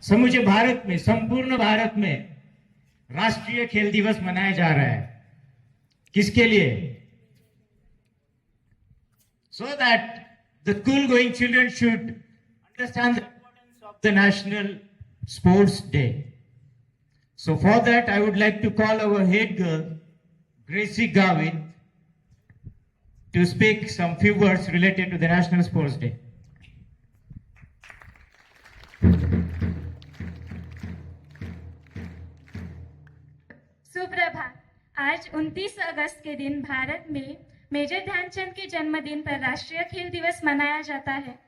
समूचे भारत में, संपूर्ण भारत में राष्ट्रीय खेल दिवस मनाया जा रहा है। किसके लिए? So that the school going children should understand the importance of the National Sports Day. So for that I would like to call our head girl Gracie Gavin to speak some few words related to the National Sports Day. सुप्रभात। आज 29 अगस्त के दिन भारत में major Dhyanchand के जन्मदिन पर राष्ट्रीय खेल दिवस मनाया जाता है।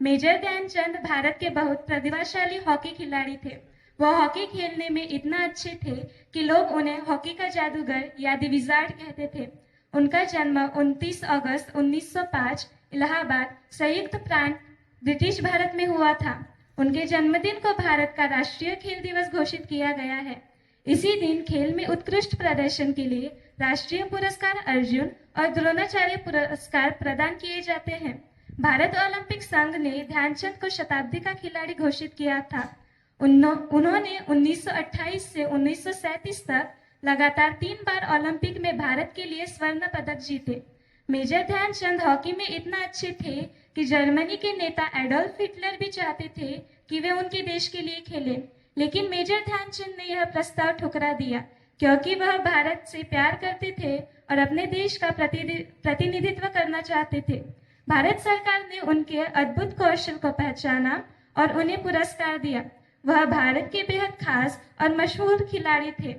मेजर ध्यानचंद भारत के बहुत प्रतिभाशाली हॉकी खिलाड़ी थे। वो हॉकी खेलने में इतना अच्छे थे कि लोग उन्हें हॉकी का जादूगर या द विजार्ड कहते थे। उनका जन्म 29 अगस्त 1905 इलाहाबाद संयुक्त प्रांत ब्रिटिश भारत में हुआ था। उनके जन्मदिन को भारत का राष्ट्रीय खेल दिवस घोषित किया गया है। इसी दिन खेल में उत्कृष्ट प्रदर्शन के लिए राष्ट्रीय पुरस्कार अर्जुन और द्रोणाचार्य पुरस्कार प्रदान किए जाते हैं। भारत ओलंपिक संघ ने ध्यानचंद को शताब्दी का खिलाड़ी घोषित किया था। उन्होंने 1928 से 1937 तक लगातार 3 बार ओलंपिक में भारत के लिए स्वर्ण पदक जीते। मेजर ध्यानचंद हॉकी में इतना अच्छे थे कि जर्मनी के नेता एडोल्फ हिटलर भी चाहते थे कि वे उनके देश के लिए खेलें, लेकिन मेजर ध्यानचंद ने यह प्रस्ताव ठुकरा दिया क्योंकि वह भारत से प्यार करते थे और अपने देश का प्रतिनिधित्व करना चाहते थे। भारत सरकार ने उनके अद्भुत कौशल को पहचाना और उन्हें पुरस्कार दिया। वह भारत के बेहद खास और मशहूर खिलाड़ी थे।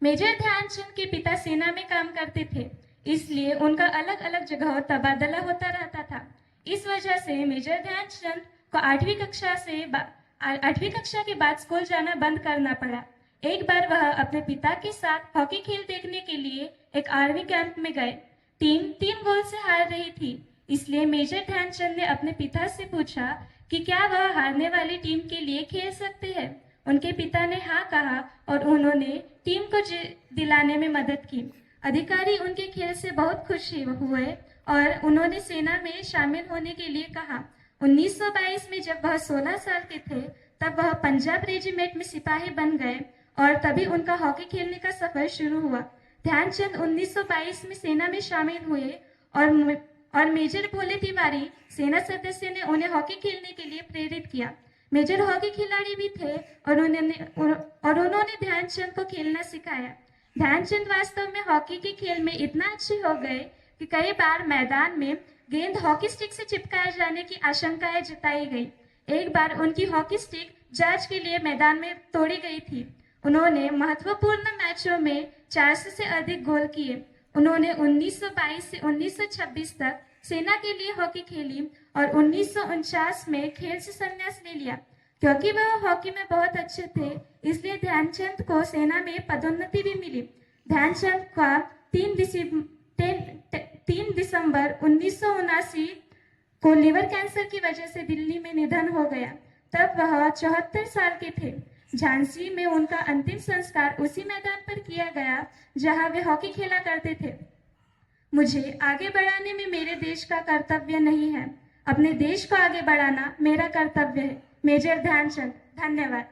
मेजर ध्यानचंद के पिता सेना में काम करते थे, इसलिए उनका अलग अलग जगहों तबादला होता रहता था। इस वजह से मेजर ध्यानचंद को 8वीं कक्षा के बाद स्कूल जाना बंद करना पड़ा। एक बार वह अपने पिता के साथ हॉकी खेल देखने के लिए एक आर्मी कैंप में गए। टीम 3 गोल से हार रही थी, इसलिए मेजर ध्यानचंद ने अपने पिता से पूछा कि क्या वह हारने वाली टीम के लिए खेल सकते हैं। उनके पिता ने हाँ कहा और उन्होंने टीम को दिलाने में मदद की। अधिकारी उनके खेल से बहुत खुश हुए और उन्होंने सेना में शामिल होने के लिए कहा। 1922 में जब वह 16 साल के थे तब वह पंजाब रेजिमेंट में सिपाही बन गए और तभी उनका हॉकी खेलने का सफर शुरू हुआ। ध्यानचंद 1922 में सेना में शामिल हुए और मेजर भोले तिवारी सेना सदस्य ने उन्हें हॉकी खेलने के लिए प्रेरित किया। मेजर हॉकी खिलाड़ी भी थे और उन्होंने ध्यानचंद को खेलना सिखाया। ध्यानचंद वास्तव में हॉकी के खेल में इतना अच्छे हो गए कि कई बार मैदान में गेंद हॉकी स्टिक से चिपकाए जाने की आशंकाएं जताई गई। एक बार उनकी हॉकी स्टिक जांच के लिए मैदान में तोड़ी गई थी। उन्होंने महत्वपूर्ण मैचों में 400 से अधिक गोल किए। उन्होंने 1922 से 1926 तक सेना के लिए हॉकी खेली और 1949 में खेल से संन्यास ले लिया। क्योंकि वह हॉकी में बहुत अच्छे थे, इसलिए ध्यानचंद को सेना में पदोन्नति भी मिली। ध्यानचंद का 3 दिसंबर 1979 को लिवर कैंसर की वजह से दिल्ली में निधन हो गया। तब वह 74 साल के थे। झांसी में उनका अंतिम संस्कार उसी मैदान पर किया गया जहां वे हॉकी खेला करते थे। मुझे आगे बढ़ाने में मेरे देश का कर्तव्य नहीं है, अपने देश को आगे बढ़ाना मेरा कर्तव्य है। मेजर ध्यानचंद। धन्यवाद।